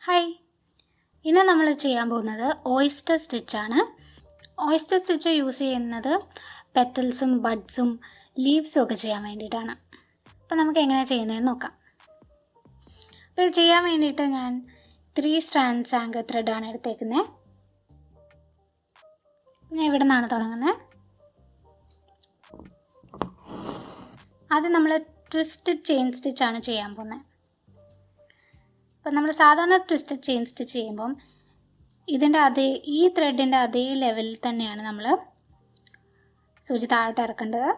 Hi, ഇന്ന് നമ്മൾ ചെയ്യാൻ പോകുന്നത് ഓയിസ്റ്റർ സ്റ്റിച്ചാണ്. ഓയിസ്റ്റർ സ്റ്റിച്ച് യൂസ് ചെയ്യുന്നത് പെറ്റൽസും ബഡ്സും ലീവ്സും ഒക്കെ ചെയ്യാൻ വേണ്ടിയിട്ടാണ്. അപ്പോൾ നമുക്ക് എങ്ങനെയാണ് ചെയ്യുന്നതെന്ന് നോക്കാം. അപ്പോൾ ഇത് ചെയ്യാൻ വേണ്ടിയിട്ട് ഞാൻ 3 strands ആങ്കർ ത്രെഡാണ് എടുത്തേക്കുന്നത്. ഞാൻ ഇവിടെ നിന്നാണ് തുടങ്ങുന്നത്. ആദ്യം നമ്മൾ ട്വിസ്റ്റഡ് ചെയിൻ സ്റ്റിച്ചാണ് ചെയ്യാൻ പോകുന്നത്. അപ്പോൾ നമ്മൾ സാധാരണ ട്വിസ്റ്റഡ് ചെയിൻ സ്റ്റിച്ച് ചെയ്യുമ്പം ഈ ത്രെഡിൻ്റെ അതേ ലെവലിൽ തന്നെയാണ് നമ്മൾ സൂചി താഴോട്ട് ഇറക്കേണ്ടത്.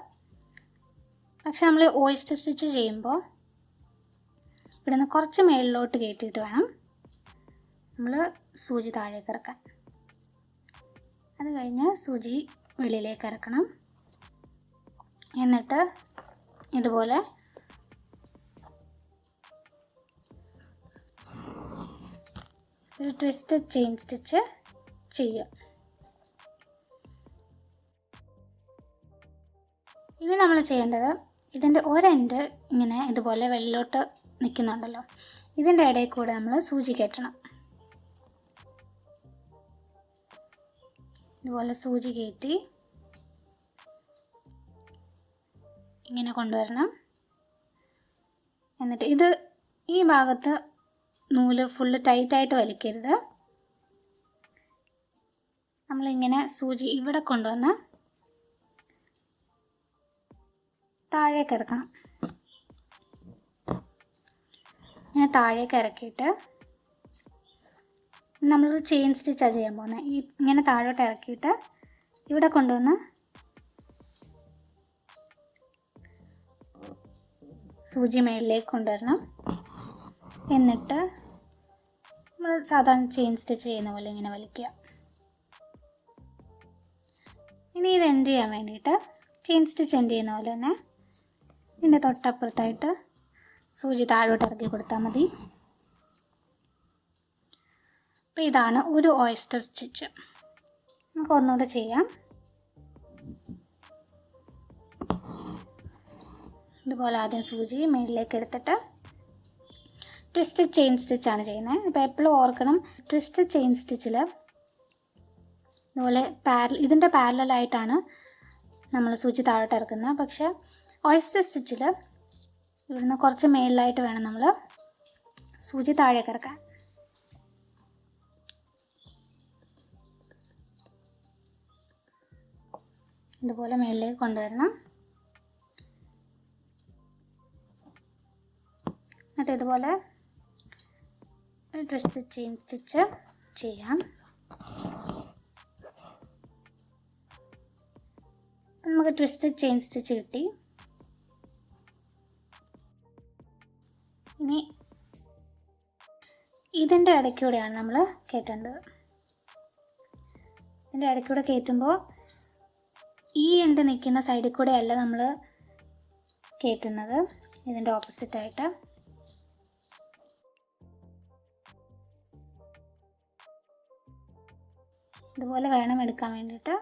പക്ഷെ നമ്മൾ ഓയിസ്റ്റർ സ്റ്റിച്ച് ചെയ്യുമ്പോൾ ഇവിടെ നിന്ന് കുറച്ച് മേളിലോട്ട് കയറ്റിയിട്ട് വേണം നമ്മൾ സൂചി താഴേക്ക് ഇറക്കാൻ. അത് കഴിഞ്ഞ് സൂചി വെളിയിലേക്ക് ഇറക്കണം. എന്നിട്ട് ഇതുപോലെ ഒരു ട്വിസ്റ്റഡ് ചെയിൻ സ്റ്റിച്ച് ചെയ്യുക. ഇനി നമ്മൾ ചെയ്യേണ്ടത് ഇതിൻ്റെ ഒരെൻഡ് ഇങ്ങനെ ഇതുപോലെ വെള്ളിലോട്ട് നിൽക്കുന്നുണ്ടല്ലോ, ഇതിൻ്റെ ഇടയിൽ കൂടെ നമ്മൾ സൂചി കയറ്റണം. ഇതുപോലെ സൂചി കയറ്റി ഇങ്ങനെ കൊണ്ടുവരണം. എന്നിട്ട് ഈ ഭാഗത്ത് നൂല് ഫുള്ള് ടൈറ്റായിട്ട് വലിക്കരുത്. നമ്മളിങ്ങനെ സൂചി ഇവിടെ കൊണ്ടുവന്ന് താഴേക്ക് ഇറക്കണം. ഇങ്ങനെ താഴേക്ക് ഇറക്കിയിട്ട് നമ്മളൊരു ചെയിൻ സ്റ്റിച്ചാണ് ചെയ്യാൻ പോകുന്നത്. ഇങ്ങനെ താഴോട്ട് ഇറക്കിയിട്ട് ഇവിടെ കൊണ്ടുവന്ന് സൂചി മേളിലേക്ക് കൊണ്ടുവരണം. എന്നിട്ട് നമ്മൾ സാധാരണ ചെയിൻ സ്റ്റിച്ച് ചെയ്യുന്ന പോലെ ഇങ്ങനെ വലിക്കുക. ഇനി ഇത് എൻഡ് ചെയ്യാൻ വേണ്ടിയിട്ട് ചെയിൻ സ്റ്റിച്ച് എൻഡ് ചെയ്യുന്ന പോലെ തന്നെ ഇതിൻ്റെ തൊട്ടപ്പുറത്തായിട്ട് സൂചി താഴോട്ട് ഇറക്കി കൊടുത്താൽ മതി. അപ്പോൾ ഇതാണ് ഒരു ഓയിസ്റ്റർ സ്റ്റിച്ച്. നമുക്ക് ഒന്നുകൂടെ ചെയ്യാം. ഇതുപോലെ ആദ്യം സൂചി മേളിലേക്ക് എടുത്തിട്ട് ട്വിസ്റ്റഡ് ചെയിൻ സ്റ്റിച്ചാണ് ചെയ്യുന്നത്. അപ്പോൾ എപ്പോഴും ഓർക്കണം, ട്വിസ്റ്റഡ് ചെയിൻ സ്റ്റിച്ചിൽ ഇതുപോലെ ഇതിൻ്റെ പാരലായിട്ടാണ് നമ്മൾ സൂചി താഴോട്ട് ഇറക്കുന്നത്. പക്ഷേ ഓയിസ്റ്റർ സ്റ്റിച്ചിൽ ഇവിടുന്ന് കുറച്ച് മേളിലായിട്ട് വേണം നമ്മൾ സൂചി താഴേക്ക് ഇറക്കാൻ. ഇതുപോലെ മേളിലേക്ക് കൊണ്ടുവരണം. എന്നിട്ട് ഇതുപോലെ ട്വിസ്റ്റഡ് ചെയിൻ സ്റ്റിച്ച് ചെയ്യാം. നമുക്ക് ട്വിസ്റ്റഡ് ചെയിൻ സ്റ്റിച്ച് കിട്ടി. ഇനി ഇതിൻ്റെ ഇടയ്ക്കൂടെയാണ് നമ്മൾ കയറ്റേണ്ടത്. ഇതിൻ്റെ ഇടയ്ക്കൂടെ കയറ്റുമ്പോൾ ഈ എൻഡ് നിൽക്കുന്ന സൈഡിൽ കൂടെ അല്ല നമ്മൾ കയറ്റുന്നത്, ഇതിൻ്റെ ഓപ്പോസിറ്റായിട്ട്. ഇതുപോലെ വേണം എടുക്കാൻ വേണ്ടിയിട്ട്.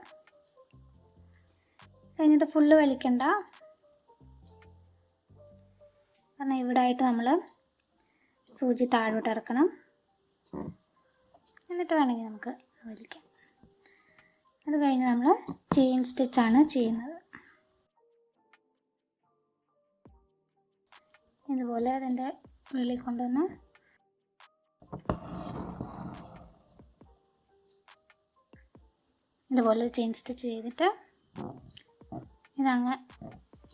കഴിഞ്ഞത് ഫുള്ള് വലിക്കണ്ട, കാരണം ഇവിടെ ആയിട്ട് നമ്മൾ സൂചി താഴോട്ട് ഇറക്കണം. എന്നിട്ട് വേണമെങ്കിൽ നമുക്ക് വലിക്കാം. അത് കഴിഞ്ഞ് നമ്മൾ ചെയിൻ സ്റ്റിച്ചാണ് ചെയ്യുന്നത്. ഇതുപോലെ അതിൻ്റെ വെളിയിൽ കൊണ്ടുവന്ന് ഇതുപോലെ ചെയിൻ സ്റ്റിച്ച് ചെയ്തിട്ട് ഇതങ്ങ്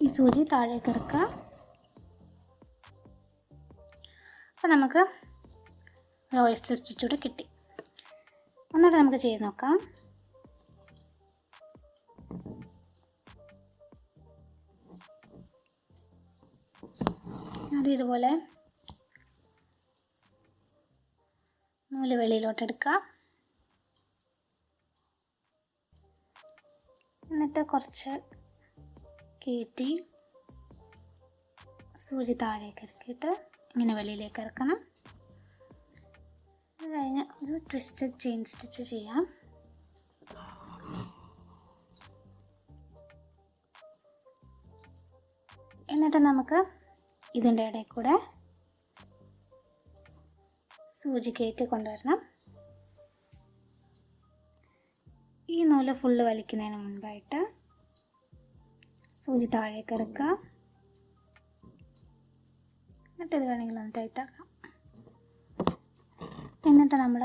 ഈ സൂചി താഴേക്ക് ഇറക്കുക. അപ്പോൾ നമുക്ക് ഒരു ഓയിസ്റ്റർ സ്റ്റിച്ച് കൂടെ കിട്ടി. ഒന്നുകൂടെ നമുക്ക് ചെയ്ത് നോക്കാം. അത് ഇതുപോലെ നൂല് വെളിയിലോട്ടെടുക്കുക. എന്നിട്ട് കുറച്ച് കയറ്റി സൂചി താഴേക്ക് ഇറക്കിയിട്ട് ഇങ്ങനെ വെളിയിലേക്ക് ഇറക്കണം. അത് കഴിഞ്ഞ് ഒരു ട്വിസ്റ്റഡ് ചെയിൻ സ്റ്റിച്ച് ചെയ്യാം. എന്നിട്ട് നമുക്ക് ഇതിൻ്റെ ഇടയിൽ കൂടെ സൂചി കയറ്റി കൊണ്ടുവരണം. ഈ നൂല് ഫുള്ള് വലിക്കുന്നതിന് മുൻപായിട്ട് സൂചി താഴേക്ക് ഇറക്കുക. എന്നിട്ട് ഇത് വേണമെങ്കിൽ ഒന്ന് ടൈറ്റാക്കാം. എന്നിട്ട് നമ്മൾ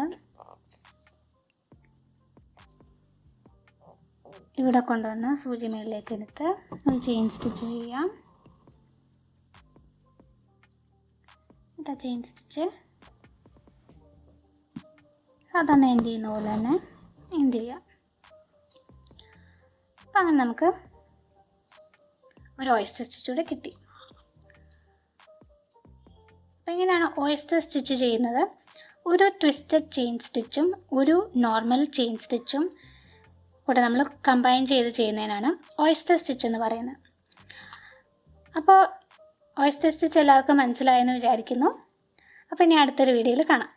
ഇവിടെ കൊണ്ടുവന്ന് സൂചി മേളിലേക്ക് എടുത്ത് ഒരു ചെയിൻ സ്റ്റിച്ച് ചെയ്യാം. എന്നിട്ട് ആ ചെയിൻ സ്റ്റിച്ച് സാധാരണ എൻഡ് ചെയ്യുന്ന പോലെ തന്നെ എൻഡ് ചെയ്യാം. അപ്പം അങ്ങനെ നമുക്ക് ഒരു ഓയിസ്റ്റർ സ്റ്റിച്ച് കൂടെ കിട്ടി. അപ്പോൾ ഇങ്ങനെയാണ് ഓയിസ്റ്റർ സ്റ്റിച്ച് ചെയ്യുന്നത്. ഒരു ട്വിസ്റ്റഡ് ചെയിൻ സ്റ്റിച്ചും ഒരു നോർമൽ ചെയിൻ സ്റ്റിച്ചും കൂടെ നമ്മൾ കമ്പൈൻ ചെയ്ത് ചെയ്യുന്നതിനാണ് ഓയിസ്റ്റർ സ്റ്റിച്ച് എന്ന് പറയുന്നത്. അപ്പോൾ ഓയിസ്റ്റർ സ്റ്റിച്ച് എല്ലാവർക്കും മനസ്സിലായെന്ന് വിചാരിക്കുന്നു. അപ്പോൾ ഇനി അടുത്തൊരു വീഡിയോയിൽ കാണാം.